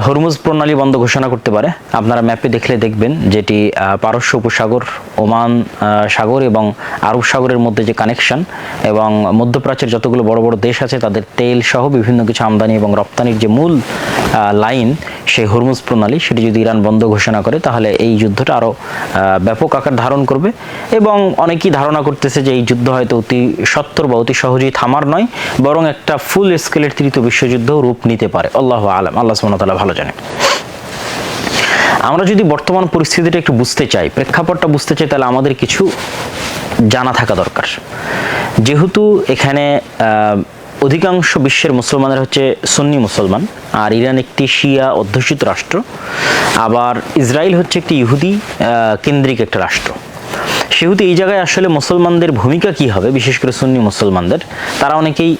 Hormuz প্রণালী বন্ধ ঘোষণা করতে পারে। আপনারা ম্যাপে দেখলে দেখবেন যেটি পারস্য উপসাগর, ওমান সাগর এবং আরব সাগরের মধ্যে যে কানেকশন এবং মধ্যপ্রাচ্যের যতগুলো বড় বড় দেশ আছে তাদের তেল সহ বিভিন্ন কিছু আমদানি এবং রপ্তানির যে মূল লাইন, সেই হরমুজ প্রণালী, সেটি যদি ইরান বন্ধ ঘোষণা করে তাহলে এই যুদ্ধটা আরও ব্যাপক আকার ধারণ করবে। এবং অনেকেই ধারণা করতেছে যে এই যুদ্ধ হয়তো অতি সত্বর বা অতি সহজেই থামার নয়, বরং একটা ফুল স্কেলের তৃতীয় বিশ্বযুদ্ধ রূপ নিতে পারে। আল্লাহু আলাম, আল্লাহ সুবহানাহু ওয়া তাআলা ভালো জানেন। আমরা যদি বর্তমান পরিস্থিতিটা একটু বুঝতে চাই, প্রেক্ষাপটটা বুঝতে চাই, তাহলে আমাদের কিছু জানা থাকা দরকার। যেহেতু এখানে অধিকাংশ বিশ্বের মুসলমানরা হচ্ছে সুন্নি মুসলমান, আর ইরান একটি শিয়া অধ্যুষিত রাষ্ট্র, আবার ইসরায়েল হচ্ছে একটি ইহুদি কেন্দ্রিক একটা রাষ্ট্র। সেহেতু এই জায়গায় আসলে মুসলমানদের ভূমিকা কি হবে, বিশেষ করে সুন্নি মুসলমানদের, তারা অনেকেই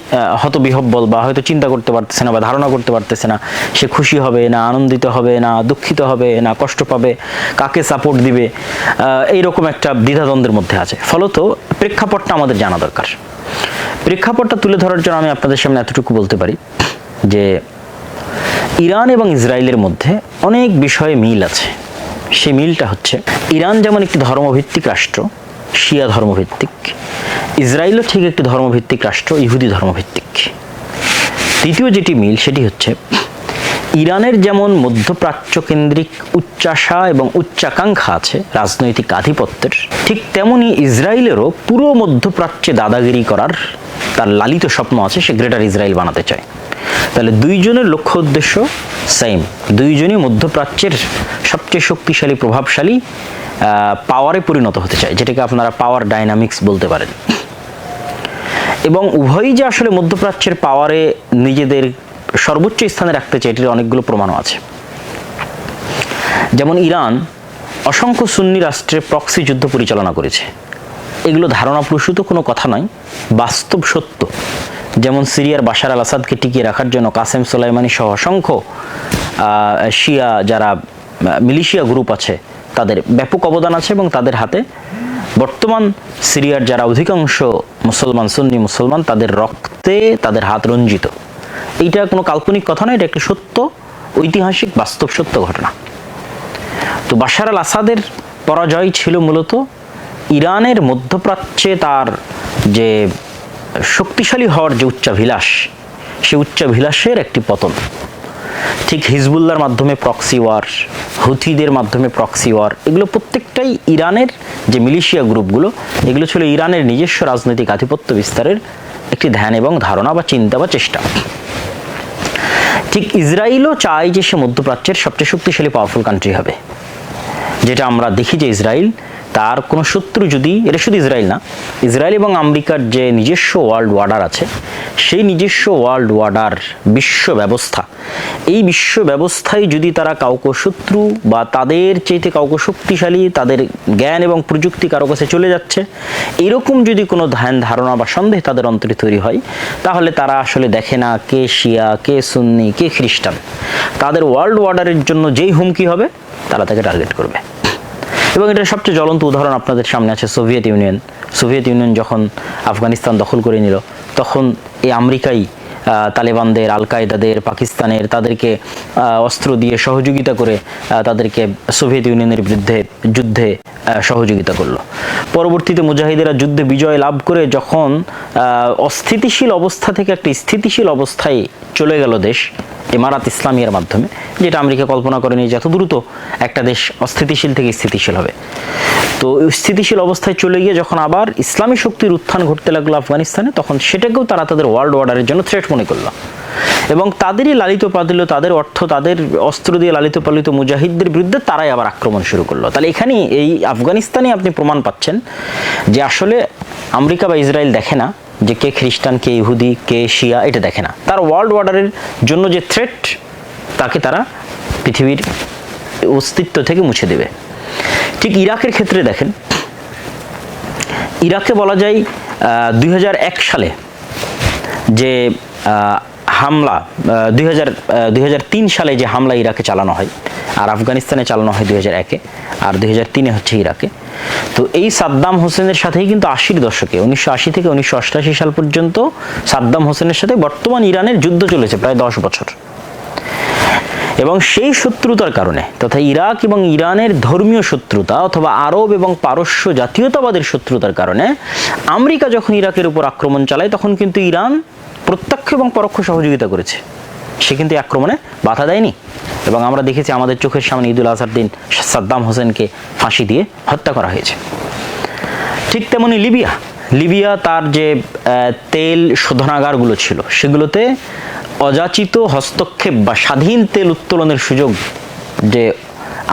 হতবিহ্বল বা হয়তো চিন্তা করতে পারতেছে না বা ধারণা করতে পারতেছে না সে খুশি হবে না আনন্দিত হবে না দুঃখিত হবে না কষ্ট পাবে, কাকে সাপোর্ট দিবে, এইরকম একটা দ্বিধাদ্বন্দ্বের মধ্যে আছে। ফলত প্রেক্ষাপটটা আমাদের জানা দরকার। প্রেক্ষাপটটা তুলে ধরার জন্য আমি আপনাদের সামনে এতটুকু বলতে পারি যে ইরান এবং ইসরায়েলের মধ্যে অনেক বিষয়ে মিল আছে। সেই মিলটা হচ্ছে, ইরান যেমন একটি ধর্মভিত্তিক রাষ্ট্র, শিয়া ধর্মভিত্তিক, ইসরায়েলও ঠিক একটি ধর্মভিত্তিক রাষ্ট্র, ইহুদি ধর্মভিত্তিক। তৃতীয় যেটি মিল সেটি হচ্ছে, ইরানের যেমন মধ্যপ্রাচ্য কেন্দ্রিক উচ্চাশা এবং উচ্চাকাঙ্ক্ষা আছে রাজনৈতিক আধিপত্যের, ঠিক তেমনি ইসরায়েলেরও পুরো মধ্যপ্রাচ্যে দাদাগিরি করার তার লালিত স্বপ্ন আছে, সে গ্রেটার ইসরায়েল বানাতে চায়। তাহলে দুইজনের লক্ষ্য উদ্দেশ্য সেম, দুইজনই মধ্যপ্রাচ্যের সবচেয়ে শক্তিশালী প্রভাবশালী পাওয়ারে পরিণত হতে চায়, যেটাকে আপনারা পাওয়ার ডাইনামিক্স বলতে পারেন। এবং উভয়ই যে আসলে মধ্যপ্রাচ্যের পাওয়ারে নিজেদের সর্বোচ্চ স্থানে রাখতে চায়, এটির অনেকগুলো প্রমাণও আছে। যেমন ইরান অসংখ্য সুন্নি রাষ্ট্রে প্রক্সি যুদ্ধ পরিচালনা করেছে। এগুলো ধারণাপ্রসূত কোনো কথা নয়, বাস্তব সত্য। যেমন সিরিয়ার বাশার আল আসাদকে টিকিয়ে রাখার জন্য কাসেম সোলাইমানি সহ অসংখ্য শিয়া যারা মিলিশিয়া গ্রুপ আছে তাদের ব্যাপক অবদান আছে, এবং তাদের হাতে বর্তমান সিরিয়ার যারা অধিকাংশ মুসলমান, সুন্নি মুসলমান, তাদের রক্তে তাদের হাত রঞ্জিত। এইটা কোনো কাল্পনিক কথা নয়, এটা একটা সত্য, ঐতিহাসিক বাস্তব সত্য ঘটনা। তো বাশার আল আসাদের পরাজয় ছিল মূলত ইরানের মধ্যপ্রাচ্যে তার যে শক্তিশালী হওয়ার যে উচ্চাভিলাষ, সেই উচ্চাভিলাষের একটি পতন। ঠিক হিজবুল্লাহর মাধ্যমে প্রক্সি ওয়ার, হুথিদের মাধ্যমে প্রক্সি ওয়ার, এগুলো প্রত্যেকটাই ইরানের যে মিলিশিয়া গ্রুপগুলো, এগুলো ছিল ইরানের নিজস্ব রাজনৈতিক আধিপত্য বিস্তারের একটি ধ্যান এবং ধারণা বা চিন্তা বা চেষ্টা। ঠিক ইসরায়েলও চায় যে সে মধ্যপ্রাচ্যের সবচেয়ে শক্তিশালী পাওয়ারফুল কান্ট্রি হবে। যেটা আমরা দেখি যে ইসরায়েল তার কোনো শত্রু যদি, এটা শুধু ইসরায়েল না, ইসরায়েল এবং আমেরিকার যে নিজস্ব ওয়ার্ল্ড অর্ডার আছে, সেই নিজস্ব ওয়ার্ল্ড অর্ডার বিশ্ব ব্যবস্থা, এই বিশ্ব ব্যবস্থায় যদি তারা কাউকে শত্রু বা তাদের চাইতে কাউকে শক্তিশালী, তাদের জ্ঞান এবং প্রযুক্তি কারো কাছে চলে যাচ্ছে, এরকম যদি কোনো ধ্যান ধারণা বা সন্দেহ তাদের অন্তরে তৈরি হয়, তাহলে তারা আসলে দেখে না কে শিয়া, কে সুন্নি, কে খ্রিস্টান। তাদের ওয়ার্ল্ড অর্ডারের জন্য যেই হুমকি হবে তারা তাকে টার্গেট করবে। এবং এটার সবচেয়ে জ্বলন্ত উদাহরণ আপনাদের সামনে আছে সোভিয়েত ইউনিয়ন। সোভিয়েত ইউনিয়ন যখন আফগানিস্তান দখল করে নিল, তখন এই আমেরিকাই তালেবানদের, আল কায়দাদের, পাকিস্তানের, তাদেরকে অস্ত্র দিয়ে সহযোগিতা করে তাদেরকে সোভিয়েত ইউনিয়নের বিরুদ্ধে যুদ্ধে সহযোগিতা করলো। পরবর্তীতে মুজাহিদেরা যুদ্ধে বিজয় লাভ করে যখন অস্থিতিশীল অবস্থা থেকে একটা স্থিতিশীল অবস্থায় চলে গেল দেশ, ইমারাত ইসলামিয়ার মাধ্যমে, যেটা আমেরিকা কল্পনা করেনি যে এত দ্রুত একটা দেশ অস্থিতিশীল থেকে স্থিতিশীল হবে। তো স্থিতিশীল অবস্থায় চলে গিয়ে যখন আবার ইসলামী শক্তির উত্থান ঘটতে লাগলো আফগানিস্তানে, তখন সেটাকেও তারা তাদের ওয়ার্ল্ড অর্ডারের জন্য থ্রেট মনে করলো, এবং তাদেরই লালিত পালিত, তাদের অর্থ, তাদের অস্ত্র দিয়ে লালিত পালিত মুজাহিদদের বিরুদ্ধে তারাই আবার আক্রমণ শুরু করলো। তাহলে এখানে এই আফগানিস্তানে আপনি প্রমাণ পাচ্ছেন যে আসলে আমেরিকা বা ইসরায়েল দেখে না যে কে খ্রিস্টান, কে ইহুদি, কে শিয়া, এটা দেখে না। তার ওয়ার্ল্ড অর্ডারের জন্য যে থ্রেট, তাকে তারা পৃথিবীর অস্তিত্ব থেকে মুছে দেবে। ঠিক ইরাকের ক্ষেত্রে দেখেন, ইরাকে বলা যায় 2001 সালে যে হামলা, 2003 সালে যে হামলা ইরাকে চালানো হয়, আর আফগানিস্তানে চালানো হয় 2001-এ, আর 2003-এ হচ্ছে ইরাকে। তো এই সাদ্দাম হোসেনের সাথেই কিন্তু 80-র দশকে, 1980 থেকে 1988 সাল পর্যন্ত সাদ্দাম হোসেনের সাথে বর্তমান ইরানের যুদ্ধ চলেছে প্রায় 10 বছর। এবং সেই শত্রুতার কারণে তথা ইরাক এবং ইরানের ধর্মীয় শত্রুতা অথবা আরব এবং পারস্য জাতীয়তাবাদের শত্রুতার কারণে আমেরিকা যখন ইরাকের উপর আক্রমণ চালায় তখন কিন্তু ইরান প্রত্যক্ষ এবং পরোক্ষ সহযোগিতা করেছে, সে কিন্তু আক্রমণে বাধা দেয়নি। এবং আমরা দেখেছি আমাদের চোখের সামনে ঈদুল আজহার দিন সাদ্দাম হোসেনকে ফাঁসি দিয়ে হত্যা করা হয়েছে। ঠিক তেমনি লিবিয়া তার যে তেল শোধনাগারগুলো ছিল সেগুলোতে অযাচিত হস্তক্ষেপ বা স্বাধীন তেল উত্তোলনের সুযোগ যে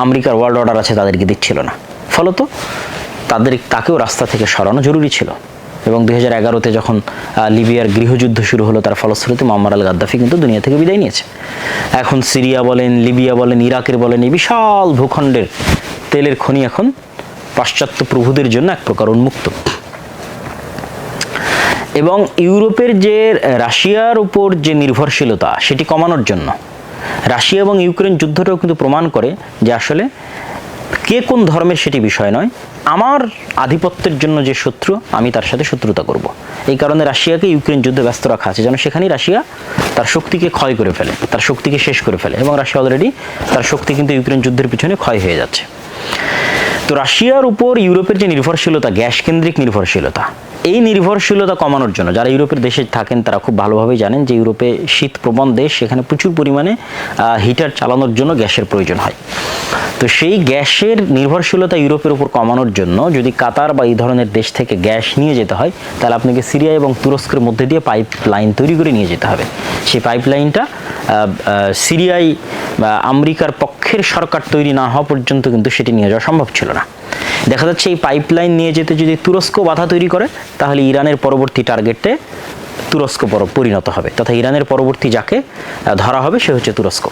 আমেরিকার ওয়ার্ল্ড অর্ডার আছে তাদেরকে দিচ্ছিল না, ফলত তাকেও রাস্তা থেকে সরানো জরুরি ছিল। এবং 2011-তে যখন লিবিয়ার গৃহযুদ্ধ শুরু হলো তার ফলশ্রুতিতে মুয়াম্মার আল গাদ্দাফি কিন্তু দুনিয়া থেকে বিদায় নিয়েছে। এখন সিরিয়া বলেন, লিবিয়া বলেন, ইরাকের বলেন, এই বিশাল ভূখণ্ডের তেলের খনি এখন পাশ্চাত্য প্রভুদের জন্য এক প্রকার উন্মুক্ত। এবং ইউরোপের যে রাশিয়ার উপর যে নির্ভরশীলতা সেটি কমানোর জন্য রাশিয়া এবং ইউক্রেন যুদ্ধটাও কিন্তু প্রমাণ করে যে আসলে কে কোন ধর্মের সেটি বিষয় নয়, আমার আধিপত্যের জন্য যে শত্রু আমি তার সাথে শত্রুতা করব। এই কারণে রাশিয়াকে ইউক্রেন যুদ্ধে ব্যস্ত রাখা আছে যেন সেখানেই রাশিয়া তার শক্তিকে ক্ষয় করে ফেলে, তার শক্তিকে শেষ করে ফেলে। এবং রাশিয়া অলরেডি তার শক্তি কিন্তু ইউক্রেন যুদ্ধের পিছনে ক্ষয় হয়ে যাচ্ছে। তো রাশিয়ার উপর ইউরোপের যে নির্ভরশীলতা, গ্যাস কেন্দ্রিক নির্ভরশীলতা, এই নির্ভরশীলতা কমানোর জন্য যারা ইউরোপের দেশে থাকেন তারা খুব ভালোভাবেই জানেন যে ইউরোপে শীত প্রবণ দেশ, সেখানে প্রচুর পরিমাণে হিটার চালানোর জন্য গ্যাসের প্রয়োজন হয়। তো সেই গ্যাসের নির্ভরশীলতা ইউরোপের উপর কমানোর জন্য যদি কাতার বা এই ধরনের দেশ থেকে গ্যাস নিয়ে যেতে হয় তাহলে আপনাকে সিরিয়া এবং তুরস্কের মধ্যে দিয়ে পাইপ লাইন তৈরি করে নিয়ে যেতে হবে। সেই পাইপ লাইনটা সিরিয়ায় বা আমেরিকার পক্ষের সরকার তৈরি না হওয়া পর্যন্ত কিন্তু সেটি নিয়ে যাওয়া সম্ভব ছিল না। দেখা যাচ্ছে এই পাইপলাইন নিয়ে যেতে যদি তুরস্ক বাধা তৈরি করে তাহলে ইরানের পরবর্তী টার্গেটে তুরস্ক পরিণত হবে, তথা ইরানের পরবর্তী যাকে ধরা হবে সে হচ্ছে তুরস্ক।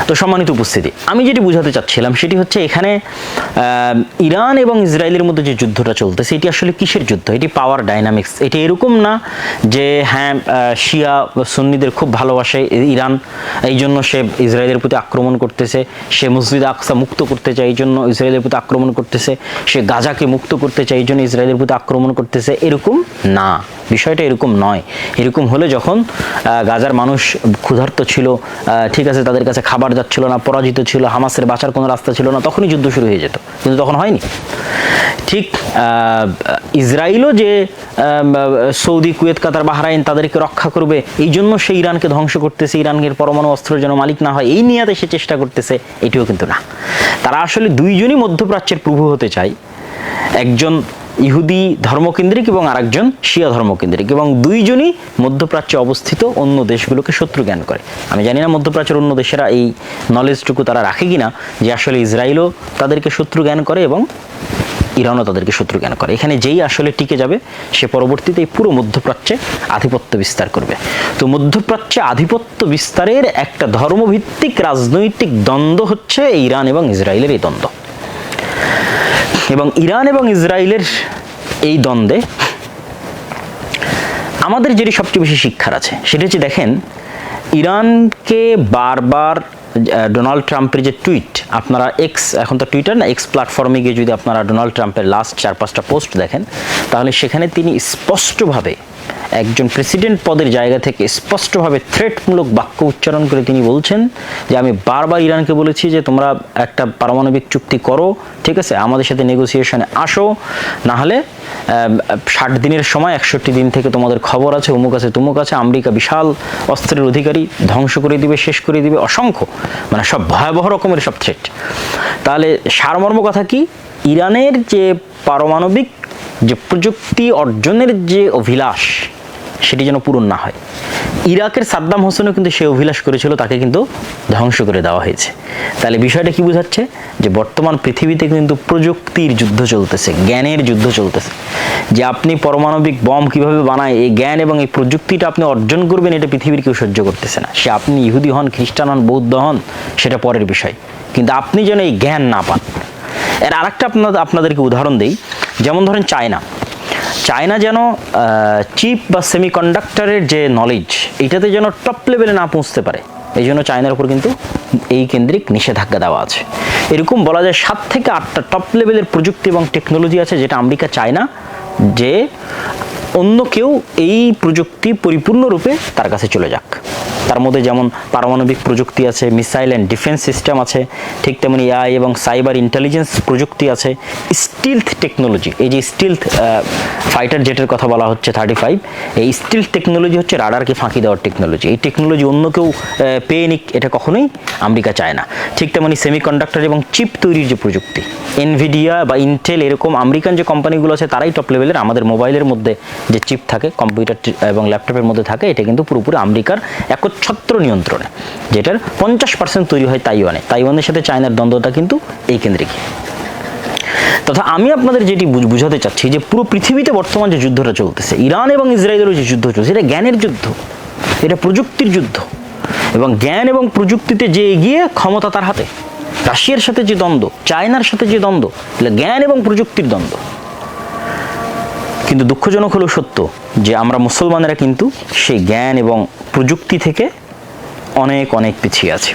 তো সম্মানিত উপস্থিতি, আমি যেটি বোঝাতে চাচ্ছিলাম সেটি হচ্ছে এখানে ইরান এবং ইসরায়েলের মধ্যে যে যুদ্ধটা চলতেছে এটি আসলে কিসের যুদ্ধ? এটি পাওয়ার ডাইনামিক্স। এটি এরকম না যে হ্যাঁ শিয়া সুন্নিদের খুব ভালোবাসে ইরান, এই জন্য সে ইসরায়েলের প্রতি আক্রমণ করতেছে, সে মসজিদ আকসা মুক্ত করতে চায় এই জন্য ইসরায়েলের প্রতি আক্রমণ করতেছে, সে গাজাকে মুক্ত করতে চায় এই জন্য ইসরায়েলের প্রতি আক্রমণ করতেছে, এরকম না, বিষয়টা এরকম নয়। এরকম হলে যখন গাজার মানুষ ক্ষুধার্ত ছিল, ঠিক আছে, তাদের কাছে খাবার যাচ্ছিল না, পরাজিত ছিল, হামাসের বাঁচার কোনো রাস্তা ছিল না, তখনই যুদ্ধ শুরু হয়ে যেত, কিন্তু তখন হয়নি। ঠিক ইসরায়েলও যে সৌদি, কুয়েত, কাতার, বাহরাইন তাদেরকে রক্ষা করবে এই জন্য সে ইরানকে ধ্বংস করতেছে, ইরানের পরমাণু অস্ত্রের যেন মালিক না হয় এই নিয়াতে সে চেষ্টা করতেছে, এটিও কিন্তু না। তারা আসলে দুইজনই মধ্যপ্রাচ্যের প্রভু হতে চায়, একজন ইহুদি ধর্মকেন্দ্রিক এবং আরেকজন শিয়া ধর্মকেন্দ্রিক, এবং দুইজনই মধ্যপ্রাচ্যে অবস্থিত অন্য দেশগুলোকে শত্রু জ্ঞান করে। আমি জানি না মধ্যপ্রাচ্যের অন্য দেশেরা এই নলেজটুকু তারা রাখে কিনা যে আসলে ইসরায়েলও তাদেরকে শত্রু জ্ঞান করে এবং ইরানও তাদেরকে শত্রু জ্ঞান করে। এখানে যেই আসলে টিকে যাবে সে পরবর্তীতে এই পুরো মধ্যপ্রাচ্যে আধিপত্য বিস্তার করবে। তো মধ্যপ্রাচ্যে আধিপত্য বিস্তারের একটা ধর্মভিত্তিক রাজনৈতিক দ্বন্দ্ব হচ্ছে ইরান এবং ইসরায়েলের এই দ্বন্দ্ব। এবং ইরান এবং ইসরায়েলের এই দ্বন্দ্বে আমাদের যেটি সবচেয়ে বেশি শিক্ষার আছে সেটা হচ্ছে, দেখেন ইরানকে বারবার ডোনাল্ড ট্রাম্পের যে টুইট, আপনারা এক্স, এখন তো টুইটার না, এক্স প্ল্যাটফর্মে গিয়ে যদি আপনারা ডোনাল্ড ট্রাম্পের লাস্ট 4-5টা পোস্ট দেখেন তাহলে সেখানে তিনি স্পষ্টভাবে একজন প্রেসিডেন্ট পদের জায়গা থেকে স্পষ্টভাবে থ্রেটমূলক বাক্য উচ্চারণ করে তিনি বলছেন যে আমি বারবার ইরানকে বলেছি যে তোমরা একটা পারমাণবিক চুক্তি করো, ঠিক আছে, আমাদের সাথে নেগোসিয়েশনে আসো, না হলে 60 দিনের সময় 61 দিন থেকে তোমাদের খবর আছে, অমুক আছে তুমুক আছে, আমেরিকা বিশাল অস্ত্রের অধিকারী, ধ্বংস করে দিবে, শেষ করে দিবে, অসংখ্য, মানে সব ভয়াবহ রকমের সব থ্রেট। তাহলে সারমর্ম কথা কি, ইরানের যে পারমাণবিক যে প্রযুক্তি অর্জনের যে অভিলাষ সেটি যেন পূরণ না হয়। ইরাকের সাদ্দাম হোসেনও কিন্তু সে অভিলাষ করেছিল, তাকে কিন্তু ধ্বংস করে দেওয়া হয়েছে। তাহলে বিষয়টা কি বোঝাচ্ছে যে বর্তমান পৃথিবীতে কিন্তু প্রযুক্তির যুদ্ধ চলতেছে, জ্ঞানের যুদ্ধ চলতেছে, যে আপনি পারমাণবিক বম কিভাবে বানায় এই জ্ঞান এবং এই প্রযুক্তিটা আপনি অর্জন করবেন এটা পৃথিবীর কেউ সহ্য করতেছে না। সে আপনি ইহুদি হন, খ্রিস্টান হন, বৌদ্ধ হন, সেটা পরের বিষয়, কিন্তু আপনি যেন এই জ্ঞান না পান। এর আরেকটা আপনাদেরকে উদাহরণ দেই, যেমন ধরেন চায়না যেন চিপ বা সেমিকন্ডাক্টরের যে নলেজ এটাতে যেন টপ লেভেলে না পৌঁছতে পারে, এই জন্য চায়নার উপর কিন্তু এই কেন্দ্রিক নিষেধাজ্ঞা দেওয়া আছে। এরকম বলা যায় 7 থেকে 8টা টপ লেভেলের প্রযুক্তি এবং টেকনোলজি আছে যেটা আমেরিকা চায় না যে অন্য কেউ এই প্রযুক্তি পরিপূর্ণরূপে তার কাছে চলে যাক। তার মধ্যে যেমন পারমাণবিক প্রযুক্তি আছে, মিসাইল অ্যান্ড ডিফেন্স সিস্টেম আছে, ঠিক তেমনি এআই এবং সাইবার ইন্টেলিজেন্স প্রযুক্তি আছে, স্টিলথ টেকনোলজি, এই যে স্টিলথ ফাইটার জেটের কথা বলা হচ্ছে 35, এই স্টিলথ টেকনোলজি হচ্ছে রাডারকে ফাঁকি দেওয়ার টেকনোলজি। এই টেকনোলজি অন্য কেউ পেয়ে নিক এটা কখনোই আমেরিকা চায় না। ঠিক তেমনি সেমিকন্ডাক্টর এবং চিপ তৈরির যে প্রযুক্তি, এনভিডিয়া বা ইন্টেল এরকম আমেরিকান যে কোম্পানিগুলো আছে তারাই টপ লেভেলের। আমাদের মোবাইলের মধ্যে যে চিপ থাকে, কম্পিউটার এবং ল্যাপটপের মধ্যে থাকে, এটা কিন্তু পুরোপুরি আমেরিকার একচ্ছত্র নিয়ন্ত্রণে, যেটার 50% তৈরি হয় তাইওয়ানে। তাইওয়ানের সাথে চায়নার দ্বন্দ্বটা কিন্তু এই কেন্দ্রিক। তথা আমি আপনাদের যেটি বুঝাতে চাচ্ছি যে পুরো পৃথিবীতে বর্তমান যে যুদ্ধটা চলতেছে, ইরান এবং ইসরায়েলের যে যুদ্ধ চলছে, এটা জ্ঞানের যুদ্ধ, এটা প্রযুক্তির যুদ্ধ। এবং জ্ঞান এবং প্রযুক্তিতে যে এগিয়ে ক্ষমতা তার হাতে। রাশিয়ার সাথে যে দ্বন্দ্ব, চায়নার সাথে যে দ্বন্দ্ব, এটা জ্ঞান এবং প্রযুক্তির দ্বন্দ্ব। কিন্তু দুঃখজনক হলেও সত্য যে আমরা মুসলমানেরা কিন্তু সেই জ্ঞান এবং প্রযুক্তি থেকে অনেক অনেক পিছিয়ে আছি।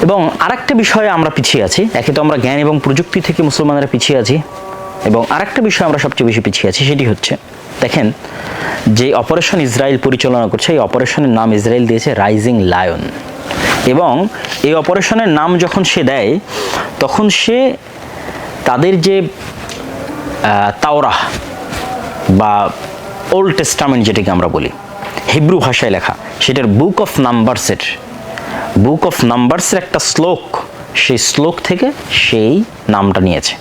এবং আরেকটা বিষয়ে আমরা পিছিয়ে আছি, একে তো আমরা জ্ঞান এবং প্রযুক্তি থেকে মুসলমানেরা পিছিয়ে আছি, এবং আরেকটা বিষয় আমরা সবচেয়ে বেশি পিছিয়ে আছি, সেটি হচ্ছে দেখেন যে অপারেশন ইসরায়েল পরিচালনা করছে, এই অপারেশনের নাম ইসরায়েল দিয়েছে রাইজিং লায়ন। এবং এই অপারেশনের নাম যখন সে দেয় তখন সে তাদের যে তাওরাহ বা ওল্ড টেস্টামেন্ট যেটাকে আমরা বলি, হিব্রু ভাষায় লেখা, সেটার বুক অফ নাম্বারসের একটা শ্লোক, সেই শ্লোক থেকে সেই নামটা নিয়েছে।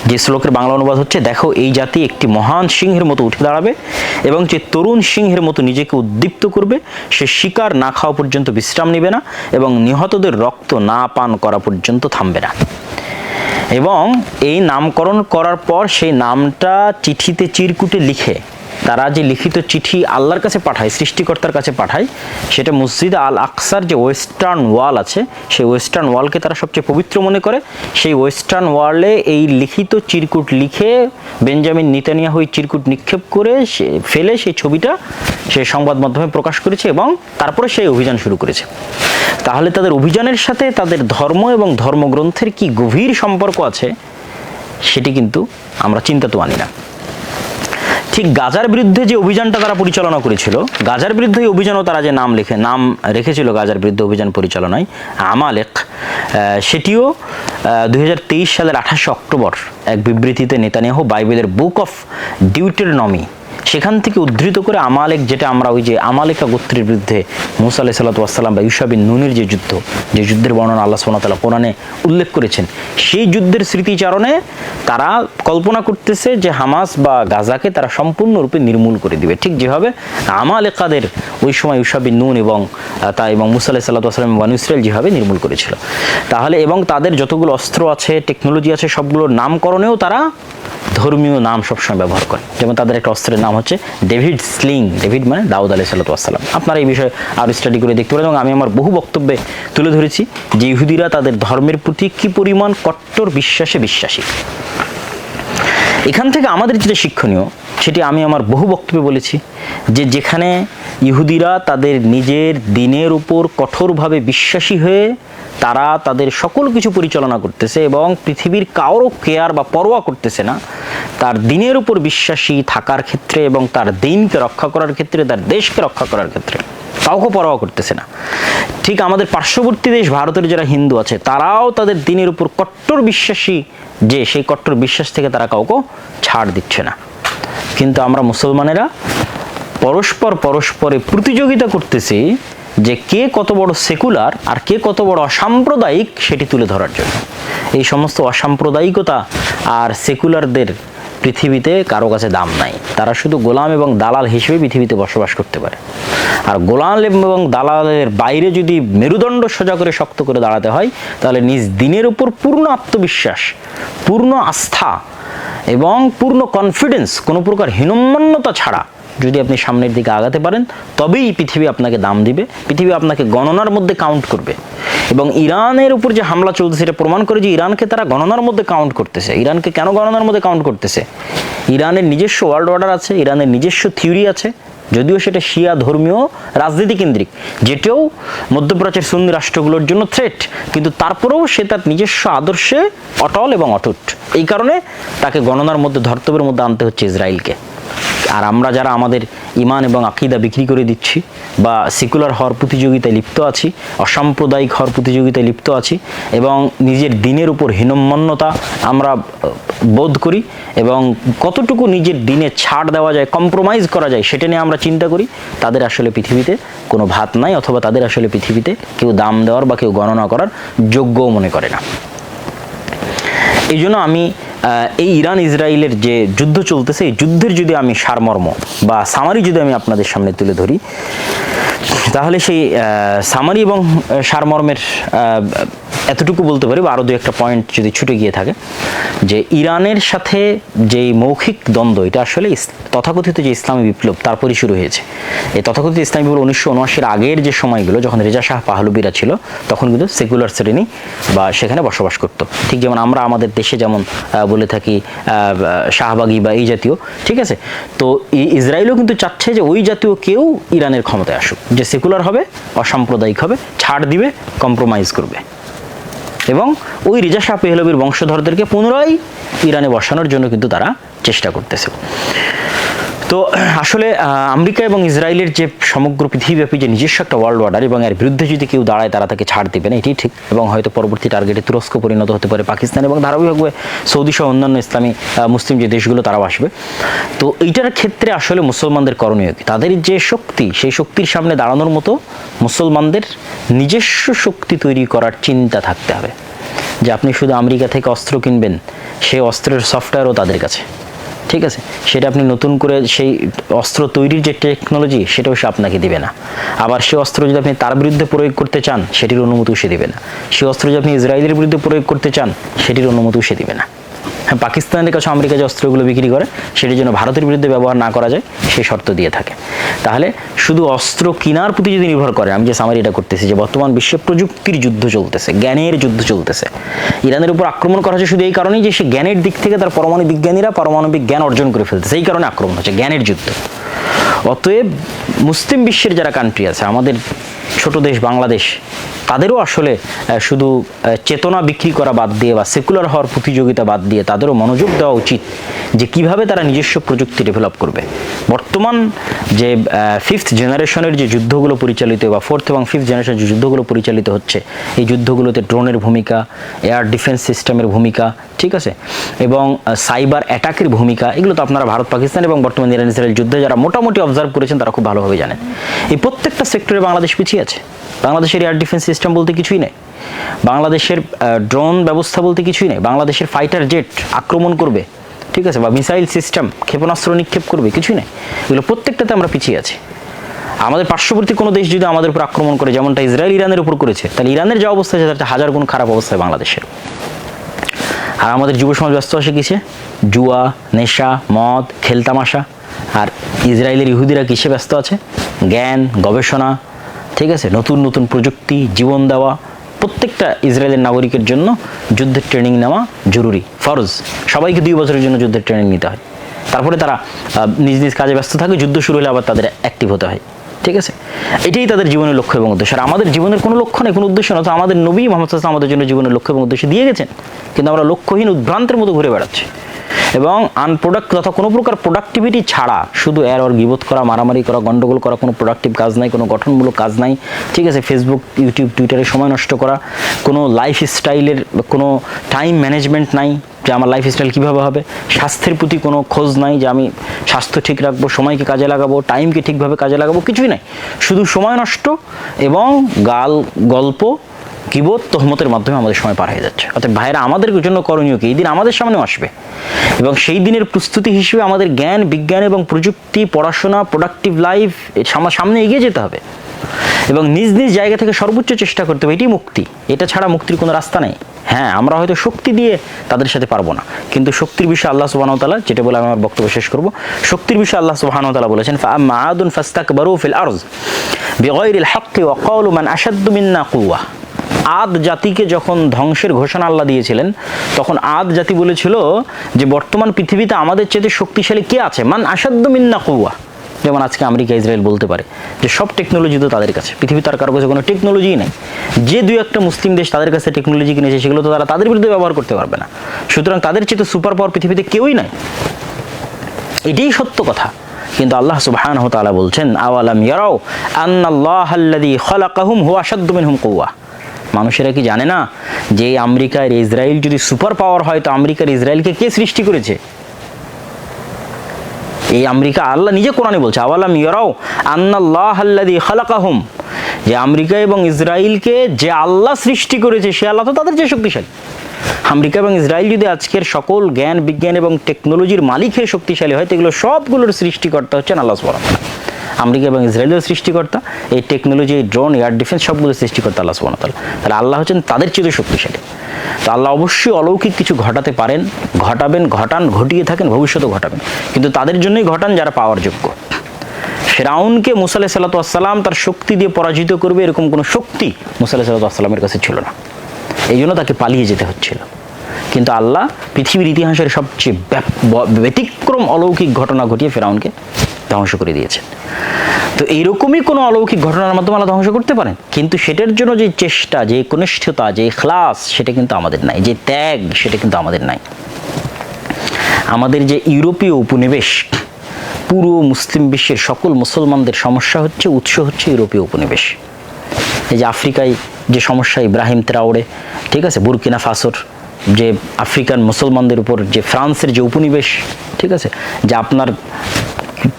যে শ্লোকের বাংলা অনুবাদ হচ্ছে, দেখো এই জাতি একটি মহান সিংহের মতো উঠে দাঁড়াবে এবং যে তরুণ সিংহের মতো নিজেকে উদ্দীপ্ত করবে, সে শিকার না খাওয়া পর্যন্ত বিশ্রাম নেবে না এবং নিহতদের রক্ত না পান করা পর্যন্ত থামবে না। এবং এই নামকরণ করার পর সেই নামটা চিঠিতে চিরকুটে লিখে, তারা যে লিখিত চিঠি আল্লাহর কাছে পাঠায়, সৃষ্টিকর্তার কাছে পাঠায়, সেটা মসজিদ আল আকসার যে ওয়েস্টার্ন ওয়াল আছে, সেই ওয়েস্টার্ন ওয়ালকে তারা সবচেয়ে পবিত্র মনে করে। সেই ওয়েস্টার্ন ওয়ালে এই লিখিত চিরকুট লিখে বেঞ্জামিন নেতানিয়াহু ওই চিরকুট নিক্ষেপ করে ফেলে সেই ছবিটা সে সংবাদ মাধ্যমে প্রকাশ করেছে এবং তারপরে সেই অভিযান শুরু করেছে। তাহলে তাদের অভিযানের সাথে তাদের ধর্ম এবং ধর্মগ্রন্থের কি গভীর সম্পর্ক আছে সেটি কিন্তু আমরা চিন্তাতে আনি না। ঠিক গাজার বিরুদ্ধে যে অভিযানটা তারা পরিচালনা করেছিল, গাজার বিরুদ্ধে এই অভিযানও তারা যে নাম রেখেছিল গাজার বিরুদ্ধে অভিযান পরিচালনায়, আমালেক, সেটিও 2023 সালের 28 অক্টোবর এক বিবৃতিতে নেতানিয়াহু বাইবেলের বুক অফ ডিউটেরনমি সেখান থেকে উদ্ধৃত করে আমালেক, যেটা আমরা ওই যে আমালেকা গোত্রের বিরুদ্ধে মুসা আলাইহিস সালাতু ওয়াস সালাম বা ইউশা বিন নূনের যে যুদ্ধের বর্ণনা আল্লাহ সুবহানাহু ওয়া তাআলা কোরআনে উল্লেখ করেছেন, সেই যুদ্ধের স্মৃতিচারণে তারা কল্পনা করতেছে যে হামাস বা গাজাকে তারা সম্পূর্ণরূপে নির্মূল করে দিবে, ঠিক যেভাবে আমালেকাদের ওই সময় ইউশা বিন নূন এবং মুসা আলাইহিস সালাতু ওয়াস সালাম বনী ইসরাইল যেভাবে নির্মূল করেছিল। তাহলে এবং তাদের যতগুলো অস্ত্র আছে, টেকনোলজি আছে, সবগুলোর নামকরণেও তারা ধর্মীয় নাম সবসময় ব্যবহার করে। যেমন তাদের একটা অস্ত্রের নাম হচ্ছে ডেভিড স্লিং, ডেভিড মানে দাউদ আলাইহিস সালাতু ওয়াস সালাম। আপনারা এই বিষয়ে আরও স্টাডি করে দেখতে পারেন এবং আমি আমার বহু বক্তব্যে তুলে ধরেছি যে ইহুদিরা তাদের ধর্মের প্রতি কী পরিমাণ কট্টর বিশ্বাসী। এখান থেকে আমাদের যেটা শিক্ষণীয় সেটি আমি আমার বহু বক্তব্যে বলেছি যে যেখানে ইহুদিরা তাদের নিজের দিনের উপর কঠোরভাবে বিশ্বাসী হয়ে তারা তাদের সকল কিছু পরিচালনা করতেছে এবং পৃথিবীর কারো কেয়ার বা পরোয়া করতেছে না, তার দিনের উপর বিশ্বাসী থাকার ক্ষেত্রে এবং তার দিনকে রক্ষা করার ক্ষেত্রে, তার দেশকে রক্ষা করার ক্ষেত্রে কাউকে পরোয়া করতেছে না। ঠিক আমাদের পার্শ্ববর্তী দেশ ভারতের যারা হিন্দু আছে তারাও তাদের দিনের উপর কট্টর বিশ্বাসী, যে সেই কট্টর বিশ্বাস থেকে তারা কাউকে ছাড় দিচ্ছে না। কিন্তু আমরা মুসলমানেরা পরস্পরে প্রতিযোগিতা করতেছি যে কে কত বড় সেকুলার আর কে কত বড় অসাম্প্রদায়িক সেটি তুলে ধরার জন্য। এই সমস্ত অসাম্প্রদায়িকতা আর সেকুলারদের পৃথিবীতে কারো কাছে দাম নাই, তারা শুধু গোলাম এবং দালাল হিসেবে পৃথিবীতে বসবাস করতে পারে। আর গোলাম এবং দালালের বাইরে যদি মেরুদণ্ড সোজা করে শক্ত করে দাঁড়াতে হয় তাহলে নিজ দিনের উপর পূর্ণ আত্মবিশ্বাস, পূর্ণ আস্থা এবং পূর্ণ কনফিডেন্স, কোনো প্রকার হীনম্মন্যতা ছাড়া যদি আপনি সামনের দিকে আগাতে পারেন তবেই পৃথিবী আপনাকে দাম দিবে, পৃথিবী আপনাকে গণনার মধ্যে কাউন্ট করবে। এবং ইরানের উপর যে হামলা চলতেছে এটা প্রমাণ করে যে ইরানকে তারা গণনার মধ্যে কাউন্ট করতেছে। ইরানকে কেন গণনার মধ্যে কাউন্ট করতেছে? ইরানের নিজস্ব ওয়ার্ল্ড অর্ডার আছে, ইরানের নিজস্ব থিওরি আছে, যদিও সেটা শিয়া ধর্মীয় রাজনীতি কেন্দ্রিক, যেটাও মধ্যপ্রাচ্যের সুন্নি রাষ্ট্রগুলোর জন্য থ্রেট, কিন্তু তারপরেও সে তার নিজস্ব আদর্শে অটল এবং অটুট। এই কারণে তাকে গণনার মধ্যে, ধর্তব্যের মধ্যে আনতে হচ্ছে ইসরায়েলকে। আর আমরা যারা আমাদের ইমান এবং আকীদা বিক্রি করে দিচ্ছি বা সেকুলার হওয়ার প্রতিযোগিতায় লিপ্ত আছি, অসাম্প্রদায়িক হওয়ার প্রতিযোগিতায় লিপ্ত আছি এবং নিজের দিনের উপর হীনম্মন্যতা আমরা বোধ করি এবং কতটুকু নিজের দিনে ছাড় দেওয়া যায়, কম্প্রোমাইজ করা যায় সেটা নিয়ে আমরা চিন্তা করি, তাদের আসলে পৃথিবীতে কোনো ভাত নাই, অথবা তাদের আসলে পৃথিবীতে কেউ দাম দেওয়ার বা কেউ গণনা করার যোগ্যও মনে করে না। এই জন্য আমি এই ইরান ইসরায়েলের যে যুদ্ধ চলতেছে, এই যুদ্ধের যদি আমি সারমর্ম বা সামারি যদি আমি আপনাদের সামনে তুলে ধরি, তাহলে সেই সামারি এবং সারমর্মের এতটুকু বলতে পারি, বা আরও দু একটা পয়েন্ট যদি ছুটে গিয়ে থাকে, যে ইরানের সাথে যেই মৌখিক দ্বন্দ্ব, এটা আসলে তথাকথিত যে ইসলামী বিপ্লব তারপরই শুরু হয়েছে। এই তথাকথিত ইসলামী বিপ্লব 1979-এর আগের যে সময়গুলো, যখন রেজা শাহ পাহলবিরা ছিল, তখন কিন্তু সেকুলার শ্রেণী বা সেখানে বসবাস করত। ঠিক যেমন আমরা আমাদের দেশে যেমন বলে থাকি শাহবাগী বা এই জাতীয়, ঠিক আছে। তো ইসরায়েলও কিন্তু চাচ্ছে যে ওই জাতীয় কেউ ইরানের ক্ষমতায় আসুক, যে সেকুলার হবে, অসাম্প্রদায়িক হবে, ছাড় দিবে, কম্প্রোমাইজ করবে, এবং ওই রেজা শাহ পেহলভির বংশধরদেরকে পুনরায় ইরানে বসানোর জন্য কিন্তু তারা চেষ্টা করতেছে। তো আসলে আমেরিকা এবং ইসরায়েলের যে সমগ্র পৃথিবীব্যাপী যে নিজস্ব একটা ওয়ার্ল্ড অর্ডার, এবং এর বিরুদ্ধে যদি কেউ দাঁড়ায় তারা তাকে ছাড় দেবে না, এটাই ঠিক। এবং হয়তো পরবর্তী টার্গেটে তুরস্ক পরিণত হতে পারে, পাকিস্তান, এবং ধারাবাহিকভাবে সৌদি সহ অন্যান্য ইসলামী মুসলিম যে দেশগুলো তারাও আসবে। তো এইটার ক্ষেত্রে আসলে মুসলমানদের করণীয় কি? তাদের যে শক্তি, সেই শক্তির সামনে দাঁড়ানোর মতো মুসলমানদের নিজস্ব শক্তি তৈরি করার চিন্তা থাকতে হবে। যে আপনি শুধু আমেরিকা থেকে অস্ত্র কিনবেন, সেই অস্ত্রের সফটওয়্যারও তাদের কাছে, ঠিক আছে। সেটা আপনি নতুন করে সেই অস্ত্র তৈরির যে টেকনোলজি, সেটাও সে আপনাকে দিবে না। আবার সেই অস্ত্র যদি আপনি তার বিরুদ্ধে প্রয়োগ করতে চান, সেটির অনুমতিও সে দিবে না। সেই অস্ত্র যদি আপনি ইসরায়েলের বিরুদ্ধে প্রয়োগ করতে চান, সেটির অনুমতিও সে দিবে না। হ্যাঁ, পাকিস্তানের কাছে আমেরিকা যে অস্ত্রগুলো বিক্রি করে, সেটির জন্য ভারতের বিরুদ্ধে ব্যবহার না করা যায়, সেই শর্ত দিয়ে থাকে। তাহলে শুধু অস্ত্র কেনার প্রতি যদি নির্ভর করে, আমি যে সামারি এটা করতেছি, যে বর্তমান বিশ্বে প্রযুক্তির যুদ্ধ চলতেছে, জ্ঞানের যুদ্ধ চলতেছে। ইরানের উপর আক্রমণ করা হচ্ছে শুধু এই কারণেই যে সে জ্ঞানের দিক থেকে তার পরমাণু বিজ্ঞানীরা পারমাণবিক জ্ঞান অর্জন করে ফেলতেছে, এই কারণে আক্রমণ হচ্ছে, জ্ঞানের যুদ্ধ। অতএব মুসলিম বিশ্বের যারা কান্ট্রি আছে, আমাদের ছোট দেশ বাংলাদেশ, তাদেরও আসলে শুধু চেতনা বিক্রি করা বাদ দিয়ে বা সেকুলার হওয়ার প্রতিযোগিতা বাদ দিয়ে তাদেরও মনোযোগ দেওয়া উচিত যে কিভাবে তারা নিজস্ব প্রযুক্তি ডেভেলপ করবে। বর্তমান যে ফিফথ জেনারেশনের যে যুদ্ধগুলো পরিচালিত, বা ফোর্থ এবং ফিফথ জেনারেশনের যে যুদ্ধগুলো পরিচালিত হচ্ছে, এই যুদ্ধগুলোতে ড্রোনের ভূমিকা, এয়ার ডিফেন্স সিস্টেমের ভূমিকা, ঠিক আছে, এবং সাইবার অ্যাটাকের ভূমিকা, এগুলো তো আপনারা ভারত পাকিস্তান এবং বর্তমান ইরান ইসরায়েল যুদ্ধে যারা মোটামুটি অবজার্ভ করেছেন তারা খুব ভালোভাবে জানেন। এই প্রত্যেকটা সেক্টরে বাংলাদেশ পিছিয়ে আছে। বাংলাদেশের এয়ার ডিফেন্স সিস্টেম বলতে কিছুই নেই, বাংলাদেশের ড্রোন ব্যবস্থা বলতে কিছুই নেই, বাংলাদেশের ফাইটার জেট আক্রমণ করবে, ঠিক আছে, বা মিসাইল সিস্টেম, ক্ষেপণাস্ত্র নিক্ষেপ করবে, কিছুই নেই। এগুলো প্রত্যেকটাতে আমরা পিছিয়ে আছি। আমাদের পার্শ্ববর্তী কোনো দেশ যদি আমাদের উপর আক্রমণ করে, যেমনটা ইসরায়েল ইরানের উপর করেছে, তাহলে ইরানের যে অবস্থা আছে তার হাজার গুণ খারাপ অবস্থায় বাংলাদেশের। আর আমাদের যুব সমাজ ব্যস্ত আছে কিসে? জুয়া, নেশা, মদ, খেলতামাশা। আর ইসরায়েলের ইহুদিরা কিসে ব্যস্ত আছে? জ্ঞান, গবেষণা, ঠিক আছে, নতুন নতুন প্রযুক্তি, জীবন দেওয়া। প্রত্যেকটা ইসরায়েলের নাগরিকের জন্য যুদ্ধের ট্রেনিং নেওয়া জরুরি, ফরজ। সবাইকে 2 বছরের জন্য যুদ্ধের ট্রেনিং নিতে হয়, তারপরে তারা নিজ নিজ কাজে ব্যস্ত থাকে, যুদ্ধ শুরু হলে আবার তাদের অ্যাক্টিভ হতে হয়, ঠিক আছে। এটাই তাদের জীবনের লক্ষ্য এবং উদ্দেশ্য। আর আমাদের জীবনের কোনো লক্ষ্য নেই, কোনো উদ্দেশ্য না। তো আমাদের নবী মুহাম্মদ সাল্লাল্লাহু আলাইহি ওয়াসাল্লাম আমাদের জন্য জীবনের লক্ষ্য এবং উদ্দেশ্য দিয়ে গেছেন, কিন্তু আমরা লক্ষ্যহীন উদ্ভ্রান্তের মতো ঘুরে বেড়াচ্ছি এবং তথা কোনো প্রকার প্রোডাক্টিভিটি ছাড়া শুধু গীবত করা, মারামারি করা, গন্ডগোল করা, কোনো প্রোডাক্টিভ কাজ নাই, কোনো গঠনমূলক কাজ নাই, ঠিক আছে। ফেসবুক, ইউটিউব, টুইটারে সময় নষ্ট করা, কোনো লাইফ স্টাইলের কোনো টাইম ম্যানেজমেন্ট নাই, যে আমার লাইফ স্টাইল কীভাবে হবে, স্বাস্থ্যের প্রতি কোনো খোঁজ নাই, যে আমি স্বাস্থ্য ঠিক রাখবো, সময়কে কাজে লাগাবো, টাইমকে ঠিকভাবে কাজে লাগাবো, কিছুই নাই। শুধু সময় নষ্ট এবং গল্প, কিবোধ, তহমতের মাধ্যমে আমাদের সময় পার হয়ে যাচ্ছে। অর্থাৎ ভাইরা, আমাদের জন্য করণীয় কি? এই দিন আমাদের সামনেও আসবে এবং সেই দিনের প্রস্তুতি হিসেবে আমাদের জ্ঞান, বিজ্ঞান এবং প্রযুক্তি, পড়াশোনা, প্রোডাক্টিভ লাইফ সামনে এগিয়ে যেতে হবে এবং নিজ নিজ জায়গা থেকে সর্বোচ্চ চেষ্টা করতে হবে। এটাই মুক্তি, এটা ছাড়া মুক্তির কোনো রাস্তা নেই। হ্যাঁ, আমরা হয়তো শক্তি দিয়ে তাদের সাথে পারবো না, কিন্তু শক্তির বিষয়ে আল্লাহ সুবহানাহু ওয়া তাআলা, যেটা বলে আমি আমার বক্তব্য শেষ করব, শক্তির বিষয়ে আল্লাহ সুবহানাহু ওয়া তাআলা বলেছেন, ফাআম্মা আদুন ফাস্তাকবারু ফিল আরজ বিগাইরিল হাক্কি ওয়া ক্বালু মান আশাদ্দু মিন্না কুওয়া। আদ জাতিকে যখন ধ্বংসের ঘোষণা আল্লাহ দিয়েছিলেন, তখন আদ জাতি বলেছিল যে বর্তমান পৃথিবীতে আমাদের চেয়ে শক্তিশালী কে আছে? মান আশাদ্দু মিন্না কুওয়া। যেমন আজকে আমেরিকা, ইসরায়েল বলতে পারে যে সব টেকনোলজি তো তাদের কাছে, পৃথিবীতে আর কারো কাছে কোনো টেকনোলজিই নেই। যে 2-1টা মুসলিম দেশ তাদের কাছে টেকনোলজি কিনেছে, সেগুলো তো তারা তাদের বিরুদ্ধে ব্যবহার করতে পারবে না। সুতরাং তাদের চেয়ে সুপার পাওয়ার পৃথিবীতে কেউই নাই, এটাই সত্য কথা। কিন্তু আল্লাহ সুবহানাহু ওয়া তাআলা বলছেন আওয়ালাম ইয়ারাও আন্নাল্লাহাল্লাযী খালাকাহুম হুয়া আশাদ্দু মিনহুম কুওয়া। মানুষেরা কি জানে না যে আমেরিকার ইসরায়েল যদি সুপার পাওয়ার হয় তো আমেরিকার ইসরায়েলকে কে সৃষ্টি করেছে? এই আমেরিকা আল্লাহ নিজে কোরআনে বলছে আওয়ালাম ইয়ারাও আন্নাল্লাহাল্লাযী খালাকাহুম, যে আমেরিকা এবং ইসরায়েলকে যে আল্লাহ সৃষ্টি করেছে সে আল্লাহ তো তাদের চেয়ে শক্তিশালী। আমেরিকা এবং ইসরায়েল যদি আজকের সকল জ্ঞান বিজ্ঞান এবং টেকনোলজির মালিকের শক্তিশালী হয় তো এগুলো সবগুলোর সৃষ্টিকর্তা হচ্ছেন আল্লাহ সুবহানাহু ওয়া তাআলা। আমেরিকা এবং ইসরায়েলের সৃষ্টিকর্তা, এই টেকনোলজি, এই ড্রোন, এয়ার ডিফেন্স সবগুলো সৃষ্টিকর্তা আল্লাহ সুবহানাহু ওয়া তাআলা। তাহলে আল্লাহ হচ্ছেন তাদের চেয়ে শক্তিশালী। তো আল্লাহ অবশ্যই অলৌকিক কিছু ঘটাতে পারেন, ঘটাবেন, ঘটান, ঘটিয়ে থাকেন, ভবিষ্যতেও ঘটাবেন, কিন্তু তাদের জন্যই ঘটান যারা পাওয়ার যোগ্য। ফিরআউনকে মুসা আলাইহিস সালাতু ওয়াস সালাম তার শক্তি দিয়ে পরাজিত করবে এরকম কোনো শক্তি মুসা আলাইহিস সালাতু ওয়াস সালামের কাছে ছিল না, এই জন্য তাকে পালিয়ে যেতে হচ্ছিল। কিন্তু আল্লাহ পৃথিবীর ইতিহাসের সবচেয়ে ব্যতিক্রম অলৌকিক ঘটনা ঘটিয়ে ফিরআউনকে ধ্বংস করে দিয়েছেন। তো এইরকমই কোনো অলৌকিক ঘটনার মাধ্যমে আল্লাহ ধ্বংস করতে পারেন, কিন্তু সেটার জন্য যে চেষ্টা, যে কনিষ্ঠতা, যে ইখলাস, সেটা কিন্তু আমাদের নাই, যে ত্যাগ, সেটা কিন্তু আমাদের নাই। আমাদের যে ইউরোপীয় উপনিবেশ, পুরো মুসলিম বিশ্বের সকল মুসলমানদের সমস্যা হচ্ছে, উৎস হচ্ছে ইউরোপীয় উপনিবেশ। এই যে আফ্রিকায় যে সমস্যা, ইব্রাহিম ত্রাওরে, ঠিক আছে, বুরকিনা ফাসোর যে আফ্রিকান মুসলমানদের উপর যে ফ্রান্সের যে উপনিবেশ, ঠিক আছে, যে আপনার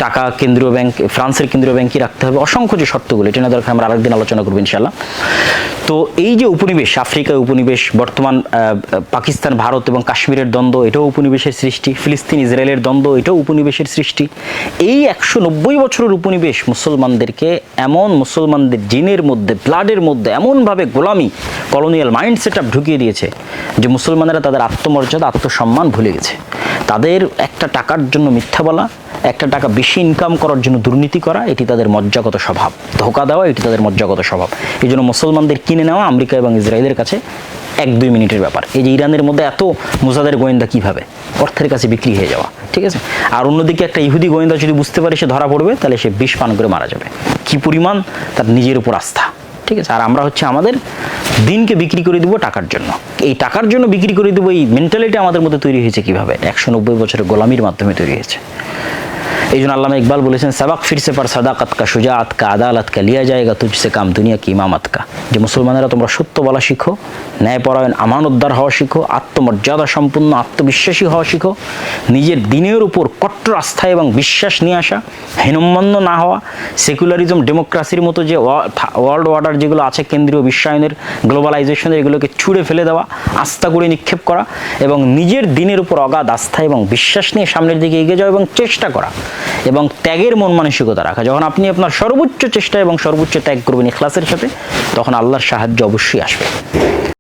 টাকা কেন্দ্রীয় ব্যাংক, ফ্রান্সের কেন্দ্রীয় ব্যাংকই রাখতে হবে, অসংখ্য যে শর্তগুলো, এটা না দরকার, আমরা আরেকদিন আলোচনা করবো ইনশাআল্লাহ। তো এই যে উপনিবেশ, আফ্রিকায় উপনিবেশ, বর্তমান পাকিস্তান, ভারত এবং কাশ্মীরের দ্বন্দ্ব, এটাও উপনিবেশের সৃষ্টি, ফিলিস্তিন ইসরায়েলের দ্বন্দ্ব, এটাও উপনিবেশের সৃষ্টি। এই 190 বছরের উপনিবেশ মুসলমানদেরকে এমন, মুসলমানদের জিনের মধ্যে, ব্লাডের মধ্যে এমনভাবে গোলামি, কলোনিয়াল মাইন্ড সেট আপ ঢুকিয়ে দিয়েছে যে মুসলমানেরা তাদের আত্মমর্যাদা, আত্মসম্মান ভুলে গেছে। তাদের একটা টাকার জন্য মিথ্যা বলা, একটা টাকা বেশি ইনকাম করার জন্য দুর্নীতি করা, এটি তাদের মজ্জাগত স্বভাব। ধোঁকা দেওয়া, এটি তাদের মজ্জাগত স্বভাব। এই জন্য মুসলমানদের কিনে নেওয়া আমেরিকা এবং ইসরায়েলের কাছে 1-2 মিনিটের ব্যাপার। এই যে ইরানের মধ্যে এত মুজাদের গোয়েন্দা কিভাবে অর্থের কাছে বিক্রি হয়ে যাওয়া, ঠিক আছে। আর অন্যদিকে একটা ইহুদি গোয়েন্দা যদি বুঝতে পারে সে ধরা পড়বে, তাহলে সে বিষ পান করে মারা যাবে। কি পরিমাণ তার নিজের উপর আস্থা, ঠিক আছে। আর আমরা হচ্ছে আমাদের দিনকে বিক্রি করে দেবো টাকার জন্য। এই টাকার জন্য বিক্রি করে দেবো, এই মেন্টালিটি আমাদের মধ্যে তৈরি হয়েছে কিভাবে? 190 বছরের গোলামির মাধ্যমে তৈরি হয়েছে। এই জন্য আল্লামা ইকবাল বলেছেন, সাবাক ফিরসে পার সাদাকাত কা, সুজাআত কা, আদালত কা, লিয়া জায়েগা তুঝসে কাম দুনিয়া কি ইমামত কা। যে মুসলমানেরা তোমরা সত্য বলা শিখো, ন্যায়পরায়ণ, আমানতদার হওয়া শিখো, আত্মমর্যাদা সম্পন্ন, আত্মবিশ্বাসী হওয়া শিখো, নিজের দিনের উপর কট্টর আস্থা এবং বিশ্বাস নিয়ে আসা, হীনম্মন্য না হওয়া, সেকুলারিজম, ডেমোক্রেসির মতো যে ওয়ার্ল্ড অর্ডার যেগুলো আছে, কেন্দ্রীয় বিশ্বায়নের, গ্লোবালাইজেশনের, এগুলোকে ছুঁড়ে ফেলে দেওয়া, আস্থা করে নিক্ষেপ করা এবং নিজের দিনের উপর অগাধ আস্থা এবং বিশ্বাস নিয়ে সামনের দিকে এগিয়ে যাওয়া এবং চেষ্টা করা এবং ত্যাগের মন মানসিকতা রাখা। যখন আপনি আপনার সর্বোচ্চ চেষ্টা এবং সর্বোচ্চ ত্যাগ করবেন ইখলাসের সাথে, তখন আল্লাহর সাহায্য অবশ্যই আসবে।